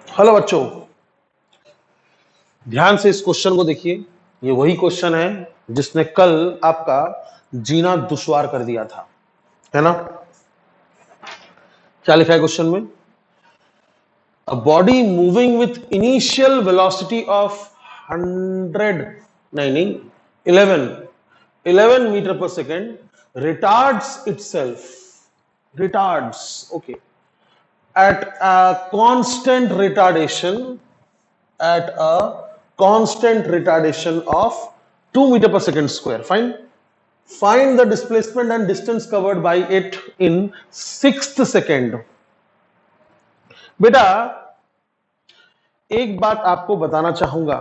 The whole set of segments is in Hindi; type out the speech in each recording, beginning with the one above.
हेलो बच्चों, ध्यान से इस क्वेश्चन को देखिए। ये वही क्वेश्चन है जिसने कल आपका जीना दुश्वार कर दिया था, है ना। क्या लिखा है क्वेश्चन में? A body moving with initial velocity of 11 metre पर second retards okay at a constant retardation of 2 meter per second square. Find the displacement and distance covered by it in 6th second. बेटा एक बात आपको बताना चाहूंगा,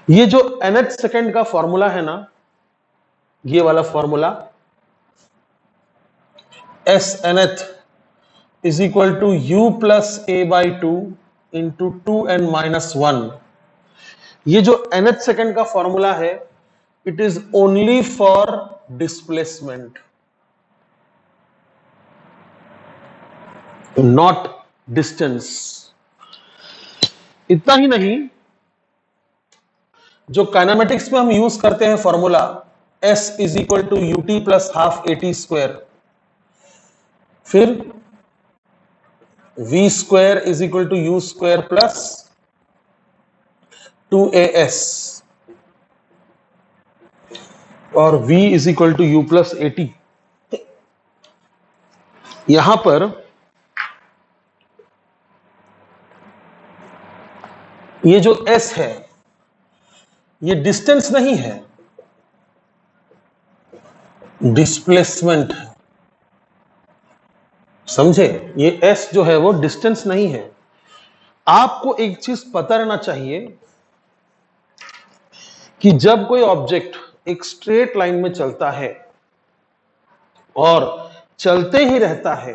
ये जो nth सेकेंड का फॉर्मूला है ना, ये वाला formula s nth is equal to u plus a by 2 into 2n minus 1. ये जो nth सेकेंड का फॉर्मूला है, it is only for displacement, not distance. इतना ही नहीं, जो काइनेमेटिक्स में हम यूज करते हैं formula s is equal to ut plus half at square, फिर v square is equal to u square plus 2as और v is equal to u plus at। यहां पर ये जो s है, ये डिस्टेंस नहीं है, डिस्प्लेसमेंट है। समझे? ये s जो है वो डिस्टेंस नहीं है। आपको एक चीज पता रहना चाहिए कि जब कोई ऑब्जेक्ट एक स्ट्रेट लाइन में चलता है और चलते ही रहता है,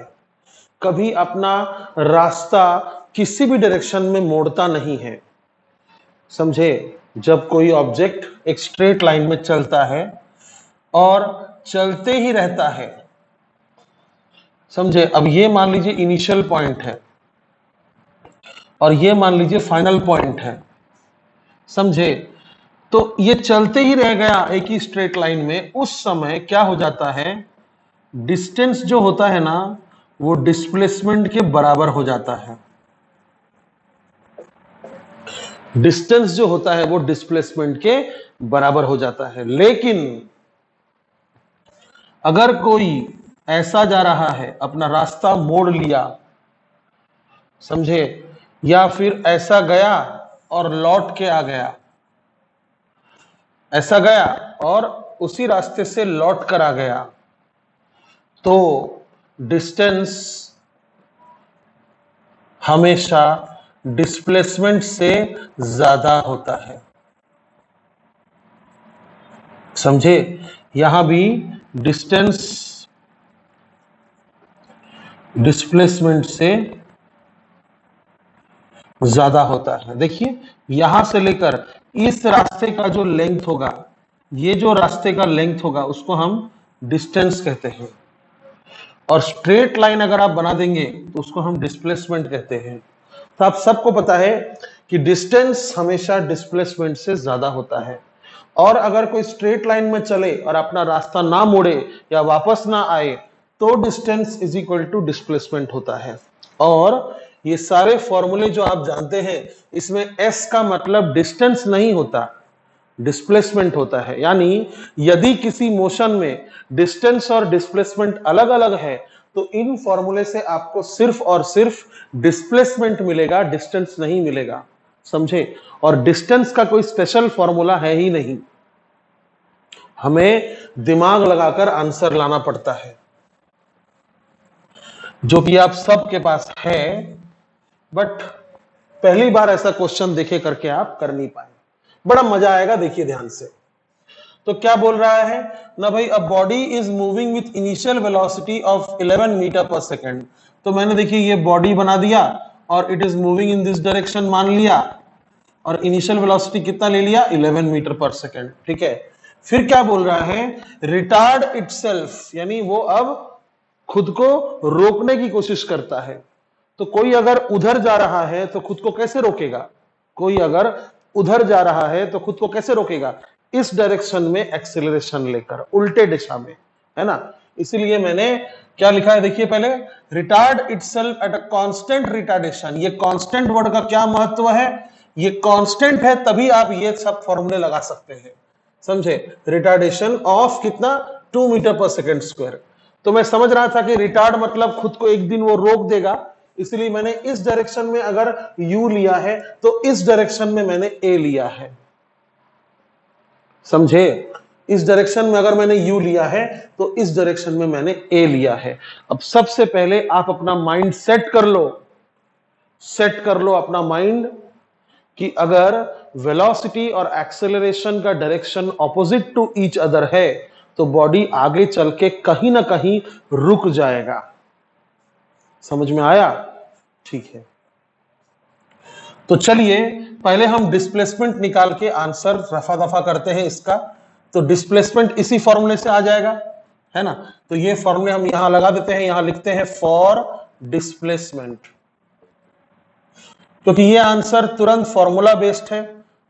कभी अपना रास्ता किसी भी डायरेक्शन में मोड़ता नहीं है। समझे? जब कोई ऑब्जेक्ट एक स्ट्रेट लाइन में चलता है और चलते ही रहता है, समझे? अब ये मान लीजिए इनिशियल पॉइंट है और ये मान लीजिए फाइनल पॉइंट है, समझे? तो ये चलते ही रह गया एक ही स्ट्रेट लाइन में, उस समय क्या हो जाता है, डिस्टेंस जो होता है ना, वो डिस्प्लेसमेंट के बराबर हो जाता है। डिस्टेंस जो होता है वो डिस्प्लेसमेंट के बराबर हो जाता है। लेकिन अगर कोई ऐसा जा रहा है, अपना रास्ता मोड़ लिया, समझे, या फिर ऐसा गया और लौट के आ गया, ऐसा गया और उसी रास्ते से लौट कर आ गया, तो डिस्टेंस हमेशा डिस्प्लेसमेंट से ज्यादा होता है। समझे? यहां भी डिस्टेंस डिस्प्लेसमेंट से ज्यादा होता है। देखिए, यहां से लेकर इस रास्ते का जो लेंथ होगा, ये जो रास्ते का लेंथ होगा, उसको हम डिस्टेंस कहते हैं। और स्ट्रेट लाइन अगर आप बना देंगे तो उसको हम डिस्प्लेसमेंट कहते हैं। तो आप सबको पता है कि डिस्टेंस हमेशा डिस्प्लेसमेंट से ज्यादा होता है। और अगर कोई स्ट्रेट लाइन में चले और अपना रास्ता ना मोड़े या वापस ना आए, तो distance is equal to displacement होता है। और ये सारे फॉर्मूले जो आप जानते हैं, इसमें s का मतलब डिस्टेंस नहीं होता, डिस्प्लेसमेंट होता है। यानी यदि किसी मोशन में डिस्टेंस और डिस्प्लेसमेंट अलग अलग है, तो इन फॉर्मूले से आपको सिर्फ और सिर्फ डिस्प्लेसमेंट मिलेगा, डिस्टेंस नहीं मिलेगा। समझे? और डिस्टेंस का कोई स्पेशल फॉर्मूला है ही नहीं, हमें दिमाग लगाकर आंसर लाना पड़ता है, जो कि आप सबके पास है, बट पहली बार ऐसा क्वेश्चन देखे करके आप कर नहीं पाए। बड़ा मजा आएगा, देखिए ध्यान से। तो क्या बोल रहा है ना भाई, a body is moving with initial velocity of 11 metre पर सेकेंड। तो मैंने देखिए ये बॉडी बना दिया और it is moving in this direction मान लिया, और इनिशियल वेलोसिटी कितना ले लिया, 11 मीटर पर सेकेंड। ठीक है। फिर क्या बोल रहा है, रिटार्ड इटसेल्फ, यानी वो अब खुद को रोकने की कोशिश करता है। तो कोई अगर उधर जा रहा है तो खुद को कैसे रोकेगा? कोई अगर उधर जा रहा है तो खुद को कैसे रोकेगा? इस डायरेक्शन में एक्सेलरेशन लेकर, उल्टे दिशा में, है ना। इसीलिए मैंने क्या लिखा है देखिए पहले, retard itself at a constant retardation. ये कांस्टेंट वर्ड का क्या महत्व है? ये कांस्टेंट है तभी आप ये सब फॉर्मूले लगा सकते हैं, समझे। रिटार्डेशन ऑफ कितना? 2 मीटर पर सेकेंड स्क्वायर। तो मैं समझ रहा था कि रिटार्ड मतलब खुद को एक दिन वो रोक देगा, इसलिए मैंने इस डायरेक्शन में अगर u लिया है तो इस डायरेक्शन में मैंने a लिया है, समझे। इस डायरेक्शन में अगर मैंने u लिया है तो इस डायरेक्शन में मैंने a लिया है। अब सबसे पहले आप अपना माइंड सेट कर लो अपना माइंड कि अगर वेलोसिटी और एक्सेलरेशन का direction opposite to each other है तो बॉडी आगे चल के कहीं ना कहीं रुक जाएगा। समझ में आया? ठीक है, तो चलिए पहले हम डिस्प्लेसमेंट निकाल के आंसर रफा दफा करते हैं इसका। तो डिस्प्लेसमेंट इसी फॉर्मूले से आ जाएगा, है ना। तो ये फॉर्मूले हम यहां लगा देते हैं, यहां लिखते हैं फॉर डिस्प्लेसमेंट, क्योंकि ये आंसर तुरंत फॉर्मूला बेस्ड है,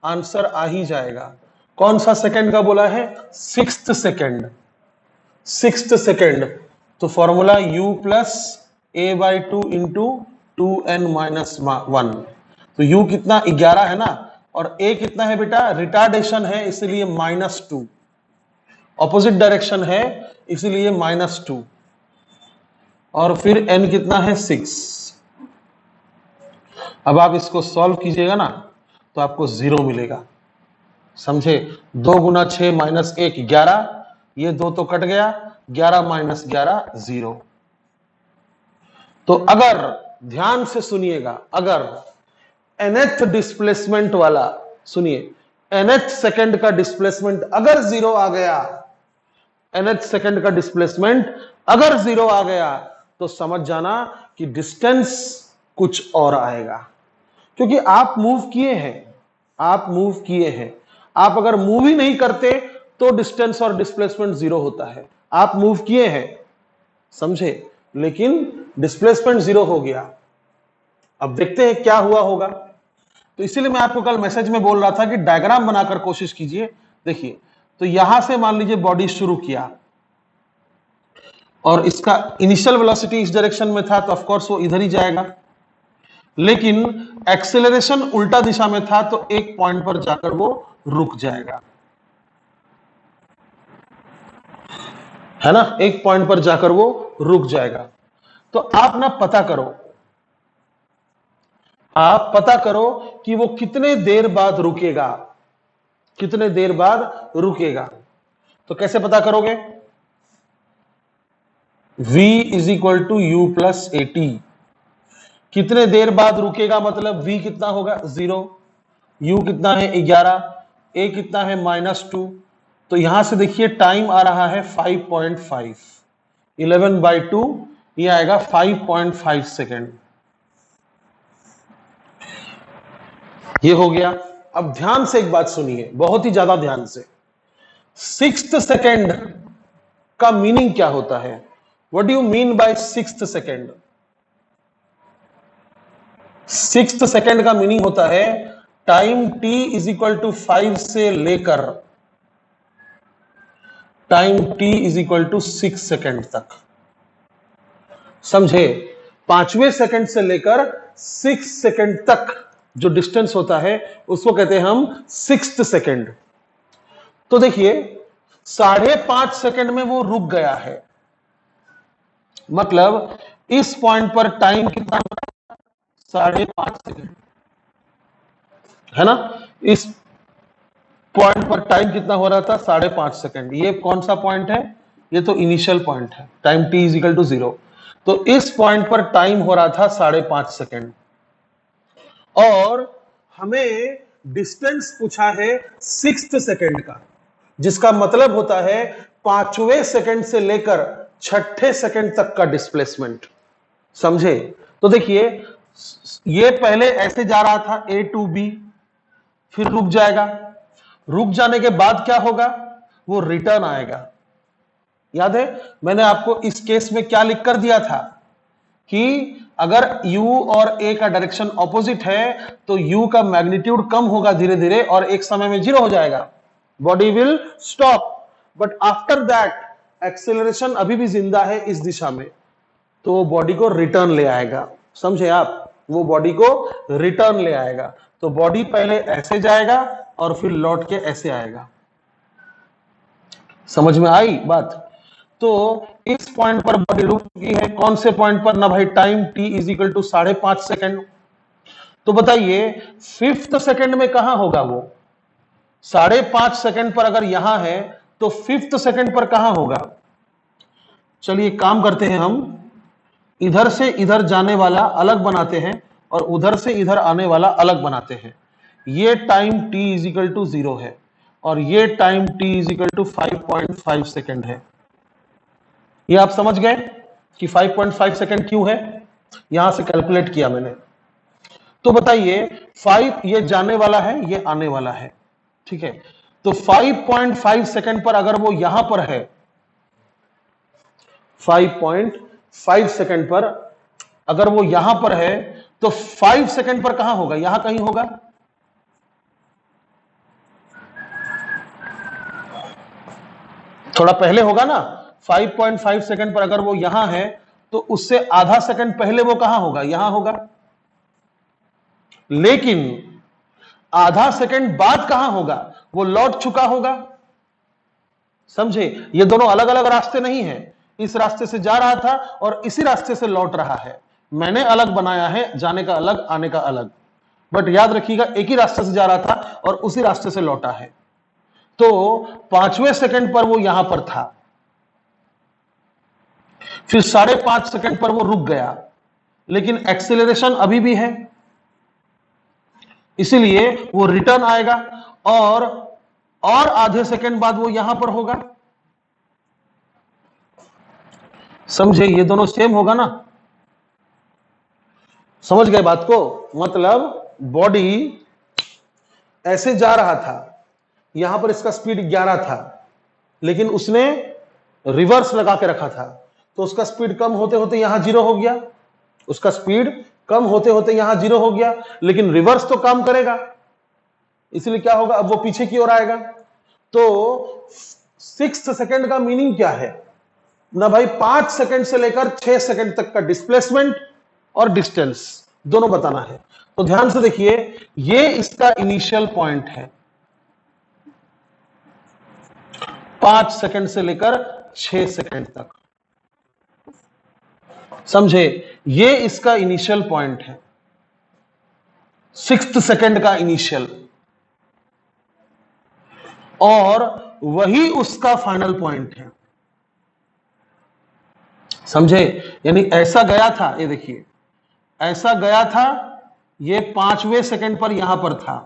आंसर आ ही जाएगा। कौन सा सेकंड का बोला है? 6th second, 6th second. तो formula u plus a/2 into 2n minus 1। तो u कितना? 11 है ना, और a कितना है बेटा? रिटार्डेशन है इसलिए -2, ऑपोजिट डायरेक्शन है इसलिए -2, और फिर n कितना है? 6। अब आप इसको सॉल्व कीजिएगा ना तो आपको 0 मिलेगा, समझे। 2 गुना 6 माइनस 1 11, ये 2 तो कट गया, 11 माइनस 11 0। तो अगर ध्यान से सुनिएगा, अगर nth डिस्प्लेसमेंट वाला, सुनिए, nth सेकंड का डिस्प्लेसमेंट अगर 0 आ गया, nth सेकंड का डिस्प्लेसमेंट अगर 0 आ गया तो समझ जाना कि डिस्टेंस कुछ और आएगा, क्योंकि आप मूव किए हैं, आप अगर मूव ही नहीं करते तो डिस्टेंस और डिस्प्लेसमेंट 0 होता है। आप मूव किए हैं, समझे, लेकिन डिस्प्लेसमेंट 0 हो गया। अब देखते हैं क्या हुआ होगा। तो इसीलिए मैं आपको कल मैसेज में बोल रहा था कि डायग्राम बनाकर कोशिश कीजिए। देखिए, तो यहां से मान लीजिए बॉडी शुरू किया और इसका इनिशियल वेलोसिटी इस डायरेक्शन में था, तो ऑफ कोर्स वो इधर ही जाएगा, लेकिन एक्सेलरेशन उल्टा दिशा में था तो एक पॉइंट पर जाकर वो रुक जाएगा, है ना। एक पॉइंट पर जाकर वो रुक जाएगा। तो आप ना पता करो कि वो कितने देर बाद रुकेगा, तो कैसे पता करोगे? v is equal to u plus AT। कितने देर बाद रुकेगा मतलब v कितना होगा? 0, u कितना है? 11, a कितना है? -2। तो यहां से देखिए टाइम आ रहा है 5.5, 11/2, ये आएगा 5.5 सेकेंड। ये हो गया। अब ध्यान से एक बात सुनिए, बहुत ही ज्यादा ध्यान से। 6th सेकेंड का मीनिंग क्या होता है? What do you mean by 6th second? 6th second का मीनिंग होता है time t is equal to 5 से लेकर time t is equal to 6 second तक, समझे। 5वें सेकेंड से लेकर 6 सेकेंड तक जो डिस्टेंस होता है उसको कहते हैं हम 6th सेकेंड। तो देखिए 5.5 सेकेंड में वो रुक गया है, मतलब इस पॉइंट पर टाइम कितना? 5.5 सेकेंड, है ना। इस पॉइंट पर टाइम कितना हो रहा था? 5.5 सेकेंड। ये कौन सा पॉइंट है? ये तो इनिशियल पॉइंट है, time t is equal to 0। तो इस पॉइंट पर टाइम हो रहा था 5.5 सेकेंड, और हमें डिस्टेंस पूछा है 6th सेकेंड का, जिसका मतलब होता है 5वें सेकेंड से लेकर 6ठे सेकेंड तक का डिस्प्लेसमेंट, समझे। तो देखिए ये पहले ऐसे जा रहा था A to B, फिर रुक जाएगा, रुक जाने के बाद क्या होगा? वो रिटर्न आएगा, याद है मैंने आपको इस केस में क्या लिख कर दिया था कि अगर u और a का डायरेक्शन ऑपोजिट है तो u का मैग्नीट्यूड कम होगा धीरे धीरे और एक समय में 0 हो जाएगा, body will stop, but after that acceleration अभी भी जिंदा है इस दिशा में, तो वो बॉडी को रिटर्न ले आएगा। समझे आप, वो बॉडी को रिटर्न ले आएगा। तो बॉडी पहले ऐसे जाएगा और फिर लौट के ऐसे आएगा। समझ में आई बात? तो इस पॉइंट पर बॉडी रुक चुकी है। कौन से पॉइंट पर ना भाई? Time t is equal to 5.5 second. तो बताइए 5th सेकेंड में कहां होगा वो? 5.5 सेकेंड पर अगर यहां है तो 5th सेकेंड पर कहां होगा? चलिए काम करते हैं, हम इधर से इधर जाने वाला अलग बनाते हैं और उधर से इधर आने वाला अलग बनाते हैं। ये टाइम t इजिकल टू 0 है और ये time t is equal to 5.5 second है। ये आप समझ गए कि 5.5 सेकेंड क्यों है? यहां से कैलकुलेट किया मैंने। तो बताइए 5 ये जाने वाला है, ये आने वाला है, ठीक है। तो 5.5 सेकेंड पर अगर वो यहां पर है, 5.5 सेकेंड पर अगर वो यहां पर है तो 5 सेकेंड पर कहां होगा? यहां कहीं होगा। थोड़ा पहले होगा ना। 5.5 सेकेंड पर अगर वो यहां है तो उससे आधा सेकेंड पहले वो कहां होगा? यहां होगा। लेकिन आधा सेकेंड बाद कहां होगा? वो लौट चुका होगा। समझे? ये दोनों अलग अलग रास्ते नहीं है। इस रास्ते से जा रहा था और इसी रास्ते से लौट रहा है। मैंने अलग बनाया है, जाने का अलग, आने का अलग, बट याद रखिएगा एक ही रास्ते से जा रहा था और उसी रास्ते से लौटा है। तो 5वें सेकेंड पर वो यहां पर था, फिर 5.5 सेकेंड पर वो रुक गया, लेकिन एक्सेलरेशन अभी भी है, इसीलिए वो रिटर्न आएगा और आधे सेकेंड बाद वो यहां पर होगा। समझे? ये दोनों सेम होगा ना। समझ गए बात को? मतलब बॉडी ऐसे जा रहा था, यहां पर इसका स्पीड 11 था, लेकिन उसने रिवर्स लगा के रखा था, तो उसका स्पीड कम होते होते यहां 0 हो गया। उसका स्पीड कम होते होते यहां 0 हो गया, लेकिन रिवर्स तो काम करेगा, इसलिए क्या होगा? अब वो पीछे की ओर आएगा। तो 6th सेकेंड का मीनिंग क्या है ना भाई? 5 सेकेंड से लेकर 6 सेकेंड तक का डिस्प्लेसमेंट और डिस्टेंस दोनों बताना है। तो ध्यान से देखिए, ये इसका इनिशियल पॉइंट है, 5 सेकेंड से लेकर 6 सेकेंड तक। समझे? ये इसका इनिशियल पॉइंट है, 6th सेकेंड का इनिशियल, और वही उसका फाइनल पॉइंट है। समझे? यानी ऐसा गया था, ये देखिए ऐसा गया था, ये 5वें सेकेंड पर यहां पर था,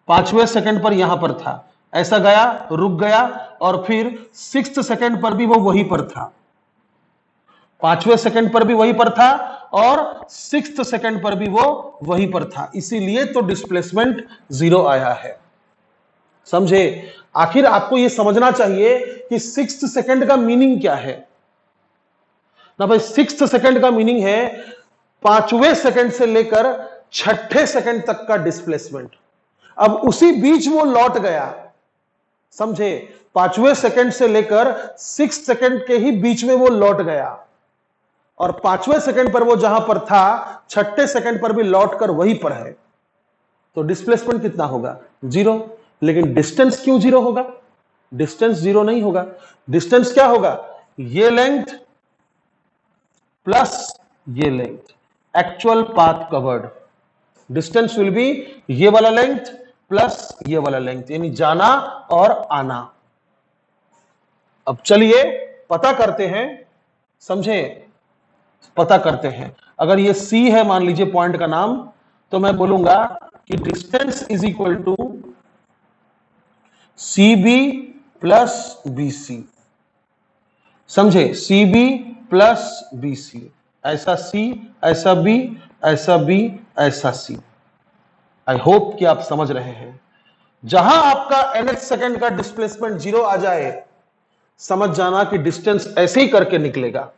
5वें सेकेंड पर यहां पर था, ऐसा गया, रुक गया, और फिर 6th सेकेंड पर भी वो वहीं पर था, 5वें सेकेंड पर भी वहीं पर था और 6th सेकेंड पर भी वो वहीं पर था, इसीलिए तो डिस्प्लेसमेंट 0 आया है। समझे? आखिर आपको यह समझना चाहिए कि 6th सेकेंड का मीनिंग क्या है ना भाई? 6th सेकेंड का मीनिंग है 5वें सेकेंड से लेकर 6ठे सेकेंड तक का डिस्प्लेसमेंट। अब उसी बीच वो लौट गया। समझे? 5वें सेकेंड से लेकर 6 सेकेंड के ही बीच में वो लौट गया, और 5वें सेकेंड पर वो जहां पर था 6ठे सेकेंड पर भी लौट कर वहीं पर है। तो डिस्प्लेसमेंट कितना होगा? 0। लेकिन डिस्टेंस क्यों 0 होगा? डिस्टेंस 0 नहीं होगा। डिस्टेंस क्या होगा? ये लेंथ प्लस ये length, actual path covered. Distance will be ये वाला लेंथ प्लस ये वाला लेंथ, यानी जाना और आना। अब चलिए पता करते हैं। समझे? पता करते हैं। अगर ये C है मान लीजिए पॉइंट का नाम, तो मैं बोलूंगा कि distance is equal to CB plus BC। समझे? CB प्लस BC, ऐसा C, ऐसा B, ऐसा B, ऐसा C। आई होप कि आप समझ रहे हैं। जहां आपका nth सेकेंड का डिस्प्लेसमेंट 0 आ जाए, समझ जाना कि डिस्टेंस ऐसे ही करके निकलेगा,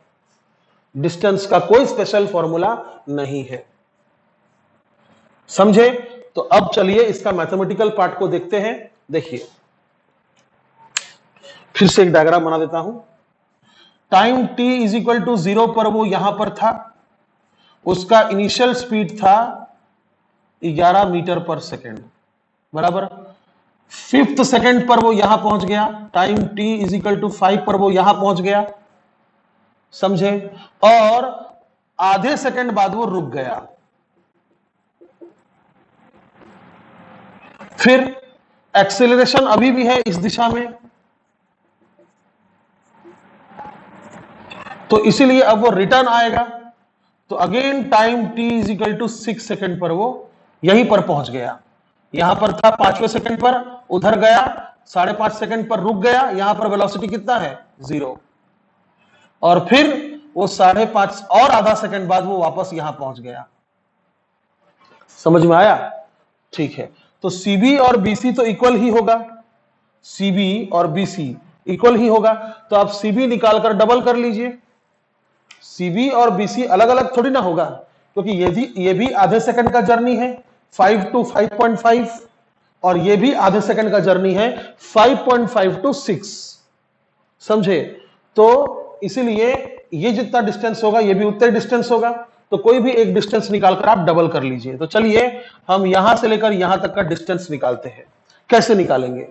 डिस्टेंस का कोई स्पेशल फॉर्मूला नहीं है। समझे? तो अब चलिए इसका मैथमेटिकल पार्ट को देखते हैं। देखिए, फिर से एक डायग्राम बना देता हूं। Time t is equal to 0 पर वो यहां पर था, उसका इनिशियल स्पीड था 11 मीटर पर सेकेंड, बराबर। 5th सेकेंड पर वो यहां पहुंच गया, time t is equal to 5 पर वो यहां पहुंच गया, समझे? और आधे सेकंड बाद वो रुक गया। फिर एक्सेलरेशन अभी भी है इस दिशा में, तो इसीलिए अब वो रिटर्न आएगा। तो again time t is equal to 6 second पर वो यहीं पर पहुंच गया। यहां पर था 5वें सेकेंड पर, उधर गया 5.5 सेकेंड पर रुक गया। यहां पर वेलोसिटी कितना है? 0। और फिर वो 5.5 और आधा सेकेंड बाद वो वापस यहां पहुंच गया। समझ में आया? ठीक है, तो CB और BC तो इक्वल ही होगा, CB और BC इक्वल ही होगा। तो आप CB निकालकर डबल कर लीजिए। CB और BC अलग अलग थोड़ी ना होगा, क्योंकि ये भी आधे सेकंड का जर्नी है 5 to 5.5, और ये भी आधे सेकंड का जर्नी है 5.5 to 6। समझे? तो इसीलिए ये जितना डिस्टेंस होगा ये भी उतना डिस्टेंस होगा। तो कोई भी एक डिस्टेंस निकालकर आप डबल कर लीजिए। तो चलिए हम यहां से लेकर यहां तक का डिस्टेंस निकालते हैं। कैसे निकालेंगे?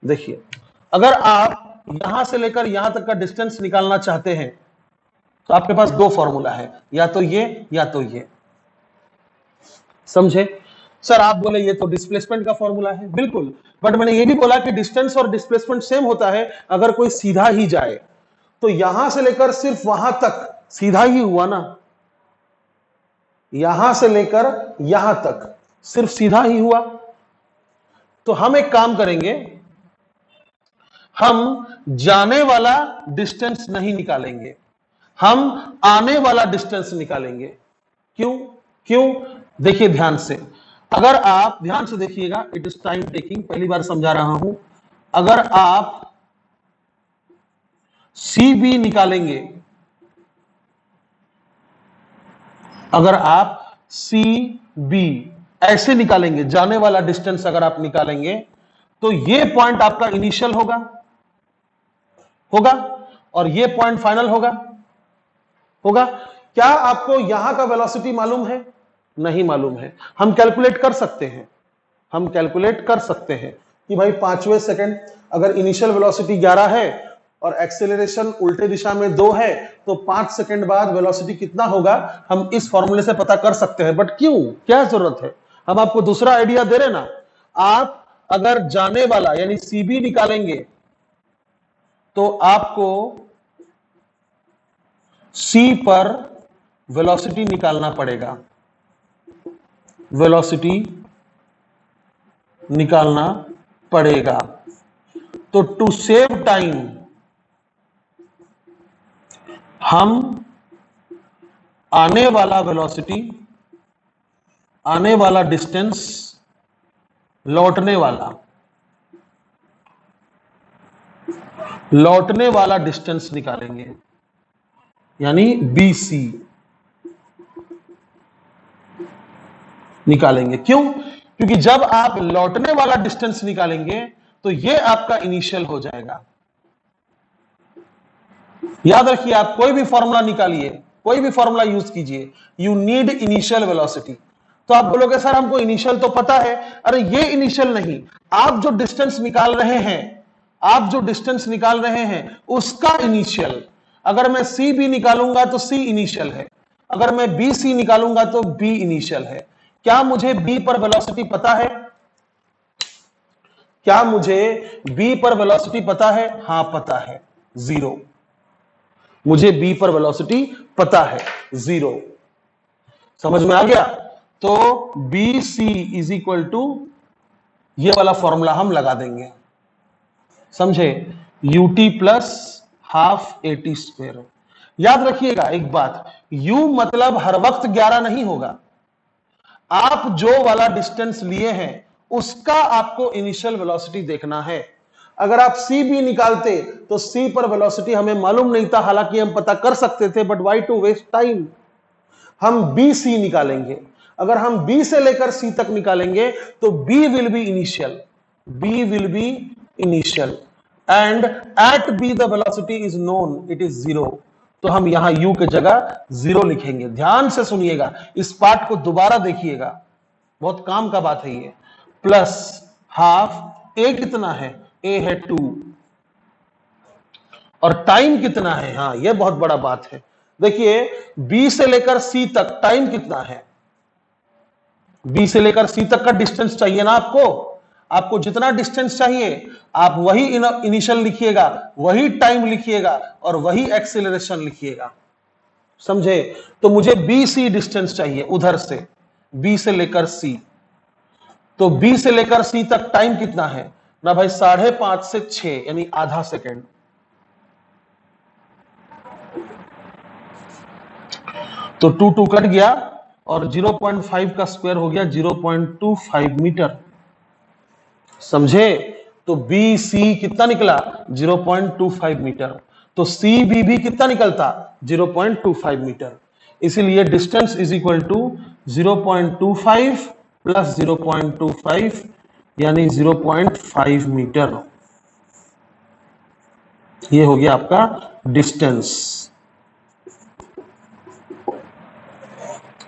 देखिए, अगर आप यहां से लेकर यहां तक का डिस्टेंस निकालना चाहते हैं तो आपके पास दो फॉर्मूला है, या तो ये या तो ये। समझे? सर आप बोले ये तो डिस्प्लेसमेंट का फॉर्मूला है, बिल्कुल, बट मैंने ये भी बोला कि डिस्टेंस और डिस्प्लेसमेंट सेम होता है अगर कोई सीधा ही जाए। तो यहां से लेकर सिर्फ वहां तक सीधा ही हुआ ना, यहां से लेकर यहां तक सिर्फ सीधा ही हुआ। तो हम एक काम करेंगे, हम जाने वाला डिस्टेंस नहीं निकालेंगे, हम आने वाला डिस्टेंस निकालेंगे। क्यों? देखिए ध्यान से, अगर आप ध्यान से देखिएगा, इट इज टाइम टेकिंग, पहली बार समझा रहा हूं। अगर आप CB निकालेंगे, अगर आप CB ऐसे निकालेंगे, जाने वाला डिस्टेंस अगर आप निकालेंगे, तो ये पॉइंट आपका इनिशियल होगा और ये पॉइंट फाइनल होगा। क्या आपको यहां का वेलोसिटी मालूम है? नहीं मालूम है। हम कैलकुलेट कर सकते हैं कि भाई 5वें सेकंड अगर इनिशियल वेलोसिटी 11 है और एक्सेलरेशन उल्टे दिशा में 2 है, तो 5 सेकंड बाद वेलोसिटी कितना होगा हम इस फॉर्मूले से पता कर सकते हैं। बट क्यों, क्या जरूरत है? हम आपको दूसरा आइडिया दे रहे ना। आप अगर जाने वाला यानी CB निकालेंगे तो आपको C पर वेलोसिटी निकालना पड़ेगा, तो टू सेव टाइम हम आने वाला डिस्टेंस, लौटने वाला डिस्टेंस निकालेंगे, यानी BC निकालेंगे। क्यों? क्योंकि जब आप लौटने वाला डिस्टेंस निकालेंगे तो ये आपका इनिशियल हो जाएगा। याद रखिए, आप कोई भी फॉर्मूला निकालिए, कोई भी फॉर्मूला यूज कीजिए, यू नीड इनिशियल वेलोसिटी। तो आप बोलोगे सर हमको इनिशियल तो पता है। अरे ये इनिशियल नहीं, आप जो डिस्टेंस निकाल रहे हैं उसका इनिशियल। अगर मैं CB निकालूंगा तो C इनिशियल है, अगर मैं BC निकालूंगा तो B इनिशियल है। क्या मुझे B पर वेलोसिटी पता है? हाँ पता है, 0। मुझे B पर वेलोसिटी पता है, 0। समझ में आ गया? तो BC इज इक्वल टू ये वाला फॉर्मूला हम लगा देंगे, समझे? UT plus half AT²। याद रखिएगा एक बात, U मतलब हर वक्त 11 नहीं होगा। आप जो वाला डिस्टेंस लिए हैं उसका आपको इनिशियल वेलोसिटी देखना है। अगर आप सी बी निकालते तो सी पर वेलोसिटी हमें मालूम नहीं था, हालांकि हम पता कर सकते थे, but why to waste time. हम बी सी निकालेंगे। अगर हम बी से लेकर सी तक निकालेंगे तो B will be initial, B will be initial and at B the velocity is known, it is 0। तो हम यहां u के जगह 0 लिखेंगे। ध्यान से सुनिएगा, इस पार्ट को दोबारा देखिएगा, बहुत काम का बात है ये। प्लस हाफ, ए कितना है, ए है 2, और टाइम कितना है, हाँ ये बहुत बड़ा बात है। देखिए बी से लेकर सी तक टाइम कितना है, बी से लेकर सी तक का डिस्टेंस चाहिए ना आपको, आपको जितना डिस्टेंस चाहिए आप वही इनिशियल लिखिएगा, वही टाइम लिखिएगा और वही एक्सीलरेशन लिखिएगा, समझे। तो मुझे बी सी डिस्टेंस चाहिए उधर से, बी से लेकर सी। तो बी से लेकर सी तक टाइम कितना है ना भाई, 5.5 से 6 यानी आधा सेकेंड। तो 2 कट गया और 0.5 का स्क्वायर हो गया 0.25 मीटर, समझे। तो बी सी कितना निकला, 0.25 मीटर। तो सी बी भी कितना निकलता, 0.25 मीटर। इसीलिए distance is equal to 0.25 plus 0.25 यानी 0.5 मीटर। ये हो गया आपका डिस्टेंस।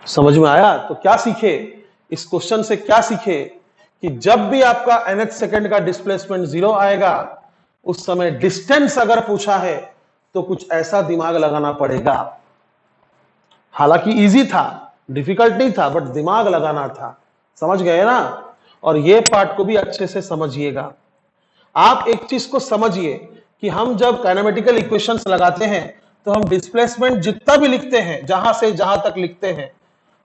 समझ में आया। तो क्या सीखे इस क्वेश्चन से, क्या सीखे कि जब भी आपका nth सेकंड का डिस्प्लेसमेंट 0 आएगा, उस समय डिस्टेंस अगर पूछा है तो कुछ ऐसा दिमाग लगाना पड़ेगा। हालांकि इजी था, डिफिकल्ट नहीं था, बट दिमाग लगाना था। समझ गए ना। और ये पार्ट को भी अच्छे से समझिएगा। आप एक चीज को समझिए कि हम जब काइनेमेटिकल इक्वेशंस लगाते हैं तो हम डिस्प्लेसमेंट जितना भी लिखते हैं, जहां से जहां तक लिखते हैं,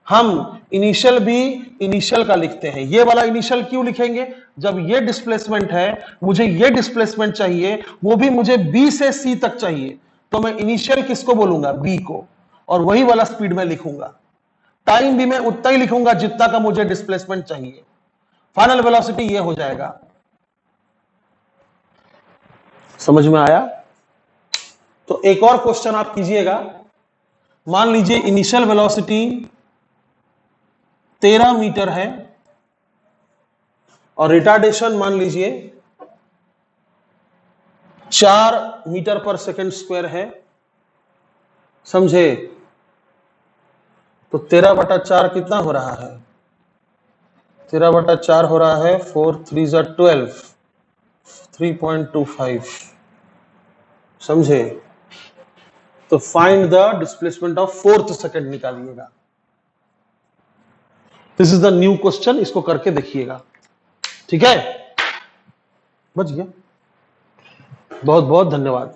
हम इनिशियल भी इनिशियल का लिखते हैं। ये वाला इनिशियल क्यों लिखेंगे, जब ये डिस्प्लेसमेंट है, मुझे ये डिस्प्लेसमेंट चाहिए, वो भी मुझे बी से सी तक चाहिए, तो मैं इनिशियल किसको बोलूंगा, बी को, और वही वाला स्पीड में लिखूंगा। टाइम भी मैं उतना ही लिखूंगा जितना का मुझे डिस्प्लेसमेंट चाहिए। फाइनल वेलोसिटी ये हो जाएगा। समझ में आया। तो एक और क्वेश्चन आप कीजिएगा। मान लीजिए इनिशियल वेलोसिटी 13 मीटर है और रिटार्डेशन मान लीजिए 4 मीटर पर सेकंड स्क्वायर है, समझे। तो 13/4 कितना हो रहा है, 13/4 हो रहा है 4 3 12, 3.25, समझे। तो find the displacement of 4th second निकालिएगा। This is the new question, इसको करके देखिएगा, ठीक है। बच गया। बहुत बहुत धन्यवाद।